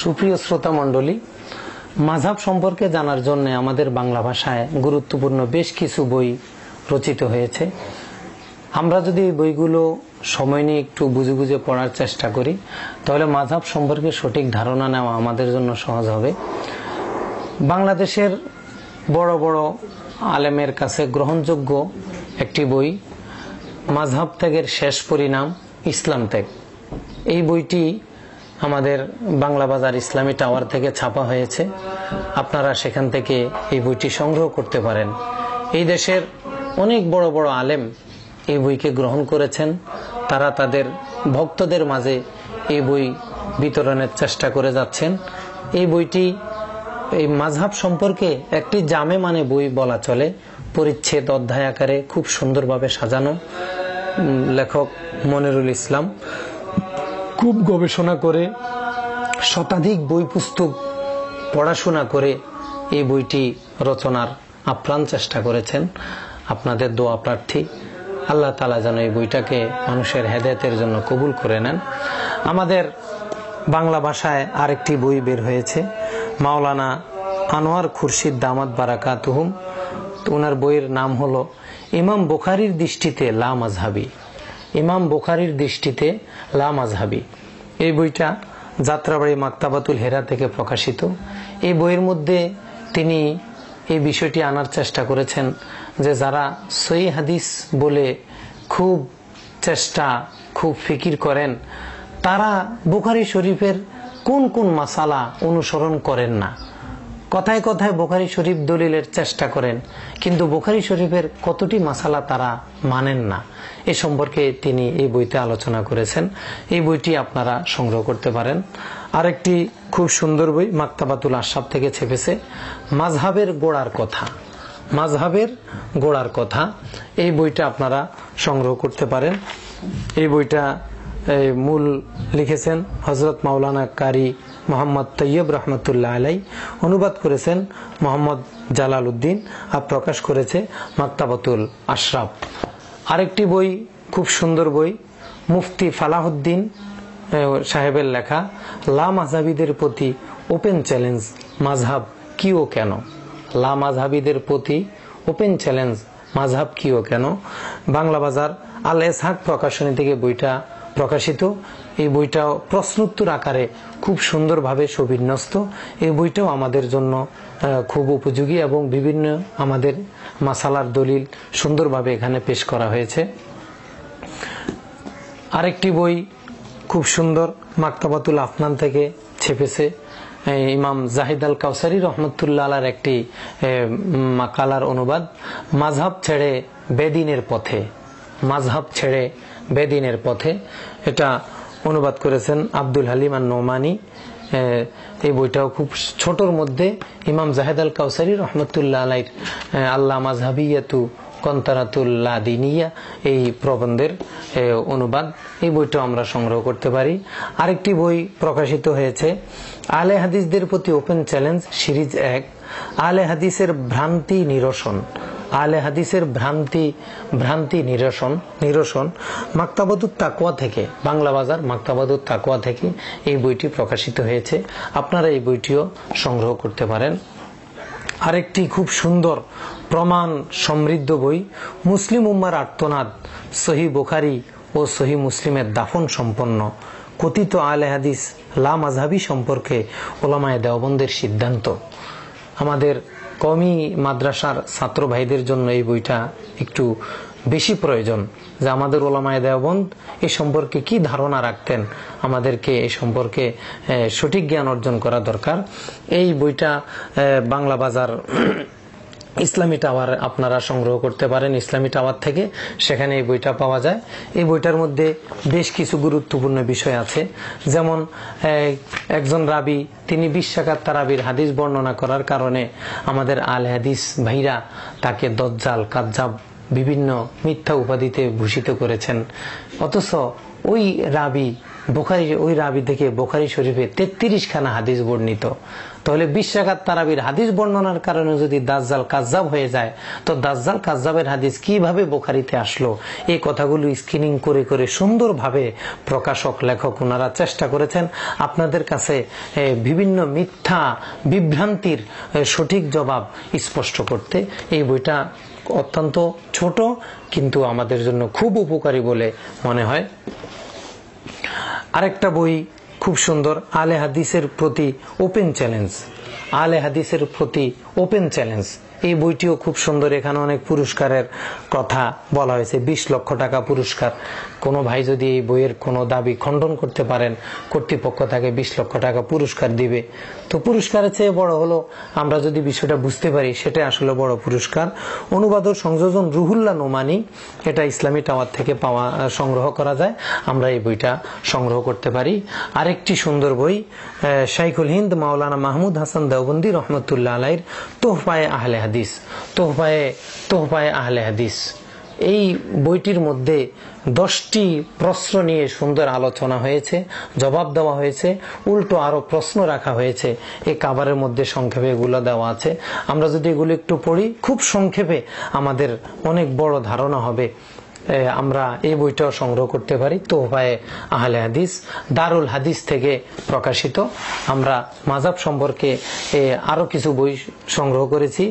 সুপ্রিয় শ্রোতা মণ্ডলী, মাযহাব সম্পর্কে জানার জন্য আমাদের বাংলা ভাষায় গুরুত্বপূর্ণ বেশ কিছু বই রচিত হয়েছে। আমরা যদি এই বইগুলো সময় নিয়ে একটু বুঝে বুঝে পড়ার চেষ্টা করি, তাহলে মাযহাব সম্পর্কে সঠিক ধারণা নেওয়া আমাদের জন্য সহজ হবে। বাংলাদেশের বড় বড় আলেমের কাছে গ্রহণযোগ্য একটি বই মাযহাব ত্যাগের শেষ পরিণাম ইসলাম ত্যাগ। এই বইটি আমাদের বাংলা বাজার ইসলামী টাওয়ার থেকে ছাপা হয়েছে। আপনারা সেখান থেকে এই বইটি সংগ্রহ করতে পারেন। এই দেশের অনেক বড় বড় আলেম এই বইকে গ্রহণ করেছেন। তারা তাদের ভক্তদের মাঝে এই বই বিতরণের চেষ্টা করে যাচ্ছেন। এই বইটি এই মাযহাব সম্পর্কে একটি জামে মানে বই বলা চলে। পরিচ্ছেদ অধ্যায় আকারে খুব সুন্দরভাবে সাজানো। লেখক মনিরুল ইসলাম খুব গবেষণা করে শতাধিক বই পুস্তক পড়াশোনা করে এই বইটি রচনার আপ্রাণ চেষ্টা করেছেন। আপনাদের দোয়া প্রার্থী, আল্লাহ তাআলা যেন এই বইটাকে মানুষের হেদায়েতের জন্য কবুল করে নেন। আমাদের বাংলা ভাষায় আরেকটি বই বের হয়েছে, মাওলানা আনোয়ার খুরশিদ দামাত বারাকাতুহুম। ওনার বইয়ের নাম হলো ইমাম বুখারীর দৃষ্টিতে লা মাযহাবী। ইমাম বুখারীর দৃষ্টিতে লা মাযহাবী। এই বইটা যাত্রাবাড়ি মাকতাবাতুল হেরা থেকে প্রকাশিত। এই বইয়ের মধ্যে তিনি এই বিষয়টি আনার চেষ্টা করেছেন যে যারা সহিহ হাদিস বলে খুব চেষ্টা, খুব ফিকির করেন, তারা বুখারী শরীফের কোন কোন মাসালা অনুসরণ করেন না। কথায় কথায় বুখারী শরীফ দলিলের চেষ্টা করেন, কিন্তু বুখারী শরীফের কতটি মাসালা তারা মানেন না। এ সম্পর্কে তিনি এই বইতে আলোচনা করেছেন। এই বইটি আপনারা সংগ্রহ করতে পারেন। আরেকটি খুব সুন্দর বই মাকতাবাতুল আশরাফ থেকে ছেপেছে, মাযহাবের গোড়ার কথা। মাযহাবের গোড়ার কথা, এই বইটা আপনারা সংগ্রহ করতে পারেন। এই বইটা মূল লিখেছেন হযরত মাওলানা কারি মোহাম্মদ তৈয়ব রহমতুল্লাহ আলাই, অনুবাদ করেছেন মোহাম্মদ জালাল উদ্দিন, আর প্রকাশ করেছে মাকতাবাতুল আশরাফ। আরেকটি বই খুব সুন্দর বই, মুফতি ফালাহুদ্দিন সাহেবের লেখা, লা মাযহাবীদের প্রতি ওপেন চ্যালেঞ্জ, মাযহাব কি ও কেন। লা মাযহাবীদের প্রতি ওপেন চ্যালেঞ্জ, মাযহাব কি ও কেন। বাংলা বাজার আল এসহাক প্রকাশনী থেকে বইটা প্রকাশিত। এই বইটাও প্রশ্নোত্তর আকারে খুব সুন্দরভাবে সুবিন্যস্ত। এই বইটাও আমাদের জন্য খুব উপযোগী এবং বিভিন্ন আমাদের মাসালার দলিল সুন্দরভাবে এখানে পেশ করা হয়েছে। আরেকটি বই খুব সুন্দর মাকতাবাতুল আফনান থেকে ছেপেছে, ইমাম জাহিদ আল কাউসারি রহমতুল্লাহ আলার একটি মাকালার অনুবাদ, মাযহাব ছেড়ে বেদিনের পথে। মাযহাব ছেড়ে বেদিনের পথে, এটা অনুবাদ করেছেন আব্দুল হালিম আন নোমানি। এই বইটাও খুব ছোটর মধ্যে ইমাম জাহিদ আল কাউসারি রহমতুল্লাহ আলাইর আল্লাহ মাযহাবিয়াতু কন্তারাতুল্লাহ দিনিয়া এই প্রবন্ধের অনুবাদ। এই বইটাও আমরা সংগ্রহ করতে পারি। আরেকটি বই প্রকাশিত হয়েছে, আহলে হাদিসদের প্রতি ওপেন চ্যালেঞ্জ সিরিজ 1, আহলে হাদিসের ভ্রান্তি নিরসন। আহলে হাদিসের ভ্রান্তি নিরসন মাকতাবাতুত তাকওয়া থেকে, বাংলা বাজার মাকতাবাতুত তাকওয়া থেকে এই বইটি প্রকাশিত হয়েছে। আপনারা এই বইটিও সংগ্রহ করতে পারেন। আরেকটি খুব সুন্দর প্রমাণ সমৃদ্ধ বই, মুসলিম উম্মার আর্তনাদ, সহিহ বুখারী ও সহিহ মুসলিমের দাফন সম্পন্ন কথিত আহলে হাদিস লা মাযহাবী সম্পর্কে উলামায়ে দেওবন্দের সিদ্ধান্ত। আমাদের কওমি মাদ্রাসার ছাত্র ভাইদের জন্য এই বইটা একটু বেশি প্রয়োজন, যে আমাদের উলামায়ে দেওবন্দ এই সম্পর্কে কি ধারণা রাখতেন, আমাদেরকে এই সম্পর্কে সঠিক জ্ঞান অর্জন করা দরকার। এই বইটা বাংলা বাজার ইসলামী টাওয়ার আপনারা সংগ্রহ করতে পারেন, ইসলামী টাওয়ার থেকে, সেখানে এই বইটা পাওয়া যায়। এই বইটার মধ্যে বেশ কিছু গুরুত্বপূর্ণ বিষয় আছে, যেমন একজন রাবি তিনি 20 রাকাত তারাবির হাদিস বর্ণনা করার কারণে আমাদের আল হাদিস ভাইরা তাকে দজ্জাল, কাজ্জাব বিভিন্ন মিথ্যা উপাধিতে ভূষিত করেছেন। অথচ ওই রাবি থেকে বুখারী শরীফে 33 খানা হাদিস বর্ণিত। তাহলে 20 রাকাত তারাবির হাদিস বর্ণনার কারণে যদি দাজ্জাল কাজ্জাব হয়ে যায়, তো দাজ্জাল কাজ্জাবের হাদিস কিভাবে বুখারীতে আসলো, এই কথাগুলো স্ক্রিনিং করে করে সুন্দরভাবে প্রকাশক লেখক ওনারা চেষ্টা করেছেন আপনাদের কাছে বিভিন্ন মিথ্যা বিভ্রান্তির সঠিক জবাব স্পষ্ট করতে। এই বইটা অত্যন্ত ছোট কিন্তু আমাদের জন্য খুব উপকারী বলে মনে হয়। আরেকটা বই খুব সুন্দর, আলে হাদিসের প্রতি ওপেন চ্যালেঞ্জ। আলে হাদিসের প্রতি ওপেন চ্যালেঞ্জ, এই বইটিও খুব সুন্দর। এখানে অনেক পুরস্কারের কথা বলা হয়েছে, 20 লক্ষ টাকা পুরস্কার। কোনো ভাই যদি এই বইয়ের কোনো দাবি খণ্ডন করতে পারেন, কর্তৃপক্ষ তাকে 20 লক্ষ টাকা পুরস্কার দিবে। তো পুরস্কারের চেয়ে বড় হলো আমরা যদি বিষয়টা বুঝতে পারি, সেটা আসলে বড় পুরস্কার। অনুবাদ ও সংযোজন রুহুল্লাহ নোমানী, এটা ইসলামী টাওয়ার থেকে পাওয়া সংগ্রহ করা যায়, আমরা এই বইটা সংগ্রহ করতে পারি। আরেকটি সুন্দর বই শাইখুল হিন্দ মাওলানা মাহমুদ হাসান দেওবন্দি রহমতুল্লাহ আলাইহির তোহফায়ে আহলে হাদিস। তোহফায়ে আহলে হাদিস, এই বইটির মধ্যে 10টি প্রশ্ন নিয়ে সুন্দর আলোচনা হয়েছে, জবাব দেওয়া হয়েছে, উল্টো আরো প্রশ্ন রাখা হয়েছে। এই কাভারের মধ্যে সংক্ষেপে এগুলো দেওয়া আছে। আমরা যদি এগুলো একটু পড়ি খুব সংক্ষেপে, আমাদের অনেক বড় ধারণা হবে। আমরা এই বইটাও সংগ্রহ করতে পারি, তোহফায়ে আহলে হাদিস, দারুল হাদিস থেকে প্রকাশিত। আমরা মাযহাব সম্পর্কে আরো কিছু বই সংগ্রহ করেছি।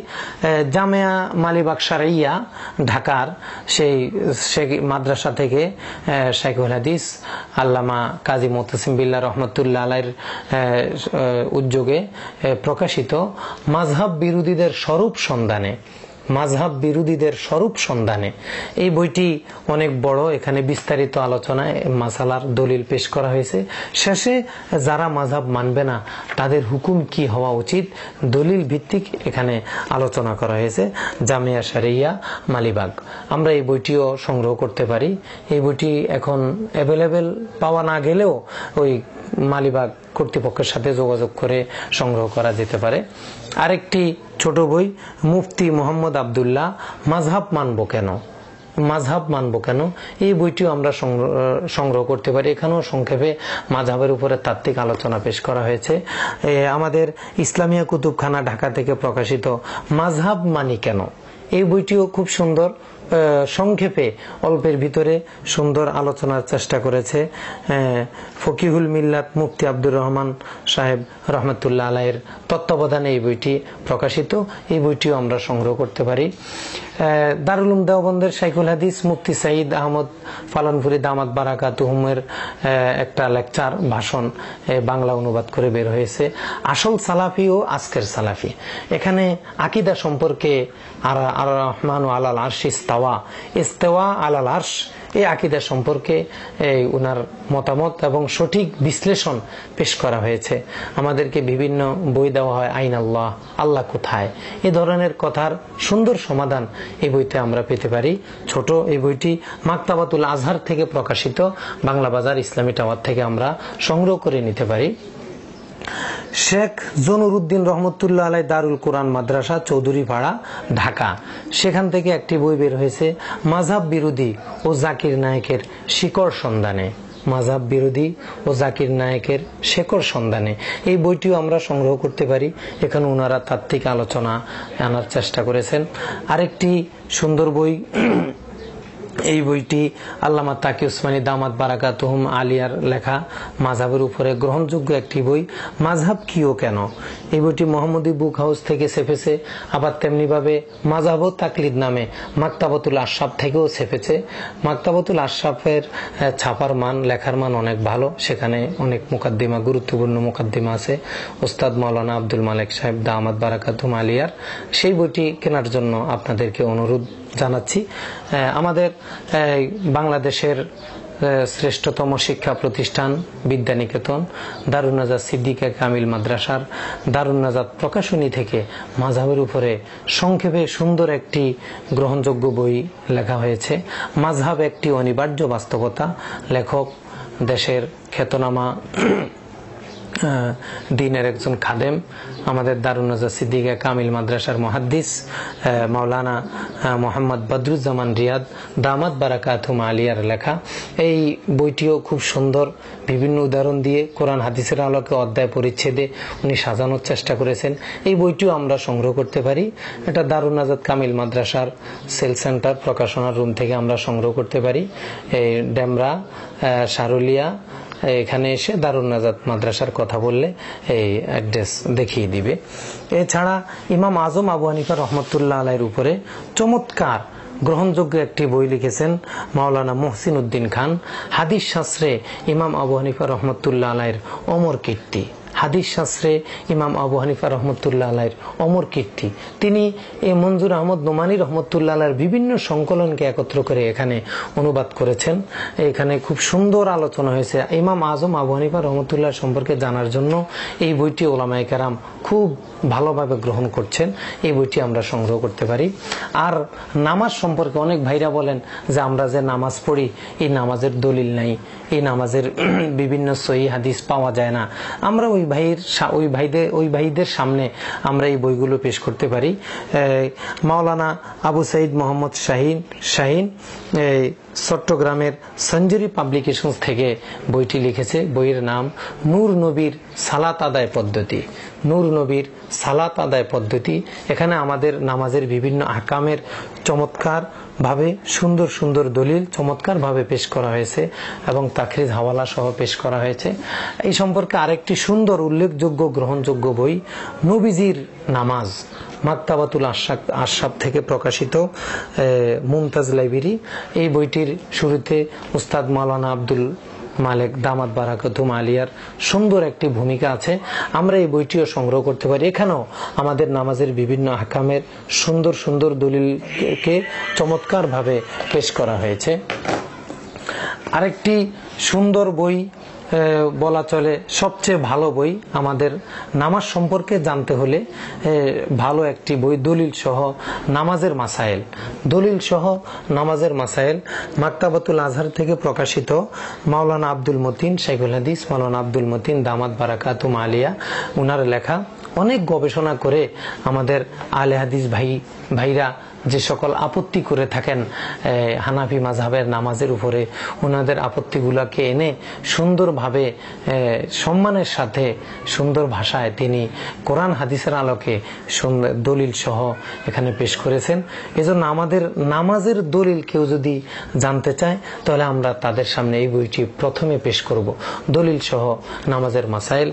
জামিয়া মালিবাগ শারঈয়া ঢাকার সেই মাদ্রাসা থেকে শাইখুল হাদিস আল্লামা কাজী মুতাসিম বিল্লাহ রহমতুল্লাহ আলাইহির উদ্যোগে প্রকাশিত মাযহাব বিরোধীদের স্বরূপ সন্ধানে, মাযহাব বিরোধীদের স্বরূপ সন্ধানে। এই বইটি অনেক বড়, এখানে বিস্তারিত আলোচনায় মাসালার দলিল পেশ করা হয়েছে। শেষে যারা মাযহাব মানবে না তাদের হুকুম কি হওয়া উচিত, দলিল ভিত্তিক এখানে আলোচনা করা হয়েছে। জামিয়া শারঈয়া মালিবাগ, আমরা এই বইটিও সংগ্রহ করতে পারি। এই বইটি এখন অ্যাভেলেবেল পাওয়া না গেলেও ওই মালিবাগ কর্তৃপক্ষের সাথে যোগাযোগ করে সংগ্রহ করা যেতে পারে। আরেকটি ছোট বই মুফতি মোহাম্মদ আব্দুল্লাহ, মাযহাব মানবো কেন, মাযহাব মানবো কেন, এই বইটিও আমরা সংগ্রহ করতে পারি। এখানেও সংক্ষেপে মাযহাবের উপরে তাত্ত্বিক আলোচনা পেশ করা হয়েছে। আমাদের ইসলামিয়া কুতুবখানা ঢাকা থেকে প্রকাশিত মাযহাব মানি কেন, এই বইটিও খুব সুন্দর, সংক্ষেপে অল্পের ভিতরে সুন্দর আলোচনার চেষ্টা করেছে। ফকিহুল মিল্লাত মুফতি আব্দুর রহমান সাহেব রহমতুল্লাহ আলাইহির তত্ত্বাবধানে এই বইটি প্রকাশিত। এই বইটিও আমরা সংগ্রহ করতে পারি। দারুল উলুম দেওবন্দের শাইখুল হাদিস মুফতি সাঈদ আহমদ ফালানপুরি দামাত বারাকাতুহুমের একটা লেকচার ভাষণ বাংলা অনুবাদ করে বের হয়েছে, আসল সালাফি ও আজকের সালাফি। এখানে আকীদা সম্পর্কে আর রহমান আলাল আরশ ইস্তাওয়া, ইস্তাওয়া আলাল আরশ, এই আকীদা সম্পর্কে উনার মতামত এবং সঠিক বিশ্লেষণ পেশ করা হয়েছে। আমাদেরকে বিভিন্ন বই দেওয়া হয়, আইন আল্লাহ, আল্লাহ কোথায়, এ ধরনের কথার সুন্দর সমাধান এই বইতে আমরা পেতে পারি। ছোট এই বইটি মাকতাবাতুল আজহার থেকে প্রকাশিত, বাংলা বাজার ইসলামী টাওয়ার থেকে আমরা সংগ্রহ করে নিতে পারি। শেখ জনুরউদ্দিন রহমতুল্লাহ আলাই দারুল কোরআন মাদ্রাসা চৌধুরীপাড়া ঢাকা, সেখান থেকে একটি বই বের হয়েছে মাযহাব বিরোধী ও জাকির নায়েকের শিকড় সন্ধানে, মাযহাব বিরোধী ও জাকির নায়েকের শেকড় সন্ধানে। এই বইটিও আমরা সংগ্রহ করতে পারি। এখানে ওনারা তাত্ত্বিক আলোচনা আনার চেষ্টা করেছেন। আরেকটি সুন্দর বই, এই বইটি আল্লামা তাকি উসমানী দামাত বারাকাতুহুম আলিয়ার লেখা, মাযহাবের উপরে গ্রহণযোগ্য একটি বই, মাযহাব কি ও কেন। এই বইটি মোহাম্মদী বুক হাউস থেকে ছেপেছে, আবার তেমনি ভাবে মাযহাব ও তাকলিদ নামে মাকতাবাতুল আশরাফ থেকেও ছেপেছে। মাকতাবাতুল আশরাফের ছাপার মান, লেখার মান অনেক ভালো, সেখানে অনেক মুকাদ্দিমা, গুরুত্বপূর্ণ মুকাদ্দিমা আছে। ওস্তাদ মাওলানা আব্দুল মালেক সাহেব দামাত বারাকাতুহুম আলিয়ার, সেই বইটি কেনার জন্য আপনাদেরকে অনুরোধ জানাচ্ছি। আমাদের বাংলাদেশের শ্রেষ্ঠতম শিক্ষা প্রতিষ্ঠান বিদ্যানিকেতন দারুন নাজাত সিদ্দিকা কামিল মাদ্রাসার দারুন নাজাত প্রকাশনী থেকে মাযহাবের উপরে সংক্ষেপে সুন্দর একটি গ্রহণযোগ্য বই লেখা হয়েছে, মাযহাব একটি অনিবার্য বাস্তবতা। লেখক দেশের খ্যাতনামা দিনের একজন খাদেম, আমাদের দারুন নাজাত সিদ্দিকা কামিল মাদ্রাসার মুহাদ্দিস মাওলানা মোহাম্মদ বদরুজ্জামান রিয়াদ দামাত বারাকাতুহুম আলিয়ার লেখা। এই বইটিও খুব সুন্দর, বিভিন্ন উদাহরণ দিয়ে কোরআন হাদিসের আলোকে অধ্যায় পরিচ্ছেদে উনি সাজানোর চেষ্টা করেছেন। এই বইটিও আমরা সংগ্রহ করতে পারি। এটা দারুন নাজাত কামিল মাদ্রাসার সেল সেন্টার প্রকাশনার রুম থেকে আমরা সংগ্রহ করতে পারি। ডেমরা সারুলিয়া এখানে এসে দারুন নাজাত মাদ্রাসার কথা বললে এই অ্যাড্রেস দেখিয়ে দিবে। এছাড়া ইমাম আজম আবু হানিফা রহমতুল্লাহ আলাইহির উপরে চমৎকার গ্রহণযোগ্য একটি বই লিখেছেন মাওলানা মুহসিন উদ্দিন খান। হাদিস শাস্ত্রে ইমাম আবু হানিফা রহমতুল্লাহ আলাইহির অমর কীর্তি। হাদিস শাস্ত্রে ইমাম আবু হানিফা রহমতুল্লাহ আলাইহির অমর কীর্তি। তিনি এই মঞ্জুর আহমদ নোমানী রহমতুল্লাহ আলাইহির বিভিন্ন সংকলনকে একত্র করে এখানে অনুবাদ করেছেন। এখানে খুব সুন্দর আলোচনা হয়েছে। ইমাম আজম আবু হানিফা রহমতুল্লাহ সম্পর্কে জানার জন্য এই বইটি ওলামায়ে কেরাম খুব ভালোভাবে গ্রহণ করছেন। এই বইটি আমরা সংগ্রহ করতে পারি। আর নামাজ সম্পর্কে অনেক ভাইরা বলেন যে আমরা যে নামাজ পড়ি এই নামাজের দলিল নাই, এই নামাজের বিভিন্ন সহিহ হাদিস পাওয়া যায় না। আমরা ওই ভাইদের সামনে আমরা এই বইগুলো পেশ করতে পারি। মাওলানা আবু সাইদ মোহাম্মদ শাহিন চট্টগ্রামের সঞ্জুরি পাবলিকেশনস থেকে বইটি লিখেছে। বইয়ের নাম নূর নবীর সালাত আদায় পদ্ধতি। নূর নবীর সালাত আদায় পদ্ধতি। এখানে আমাদের নামাজের বিভিন্ন আহকামের চমৎকার ভাবে সুন্দর সুন্দর দলিল চমৎকার ভাবে পেশ করা হয়েছে এবং তাকরিজ হাওয়ালা সহ পেশ করা হয়েছে। এই সম্পর্কে আরেকটি সুন্দর উল্লেখযোগ্য গ্রহণযোগ্য বই নবীজির নামাজ, মাকতাবাতুল আশরাফ থেকে প্রকাশিত মুমতাজ লাইব্রেরি। এই বইটির শুরুতে উস্তাদ মাওলানা আব্দুল মালিক দামাত বারাকাতুহুম আলিয়ার সুন্দর একটি ভূমিকা আছে। আমরা এই বইটিও সংগ্রহ করতে পারি। এখানেও আমাদের নামাজের বিভিন্ন আহকামের সুন্দর সুন্দর দলিলকে চমৎকার ভাবে পেশ করা হয়েছে। আরেকটি সুন্দর বই বলা চলে সবচেয়ে ভালো বই আমাদের নামাজ সম্পর্কে জানতে হলে ভালো একটি বই, দলিল সহ নামাজের মাসাইল। দলিল সহ নামাজের মাসাইল মাকতাবাতুল আজহার থেকে প্রকাশিত মাওলানা আব্দুল মতিন শাইখুল হাদিস মাওলানা আব্দুল মতিন দামাত বারাকাতুহুম আলিয়া উনার লেখা। অনেক গবেষণা করে আমাদের আহলে হাদিস ভাইরা যে সকল আপত্তি করে থাকেন হানাফি মাযহাবের নামাজের উপরে, ওনাদের আপত্তিগুলোকে এনে সুন্দরভাবে সম্মানের সাথে সুন্দর ভাষায় তিনি কোরআন হাদিসের আলোকে দলিল সহ এখানে পেশ করেছেন। এজন্য আমাদের নামাজের দলিল কেউ যদি জানতে চায় তাহলে আমরা তাদের সামনে এই বইটি প্রথমে পেশ করব, দলিল সহ নামাজের মাসাইল।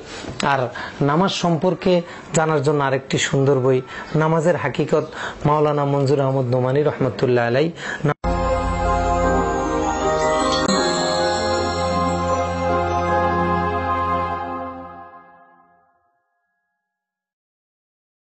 আর নামাজ সম্পর্কে জানার জন্য আরেকটি সুন্দর বই নামাজের হাকিকত মাওলানা মঞ্জুর আহমদ নোমানী রহমতুল্লাহ আলাইহি।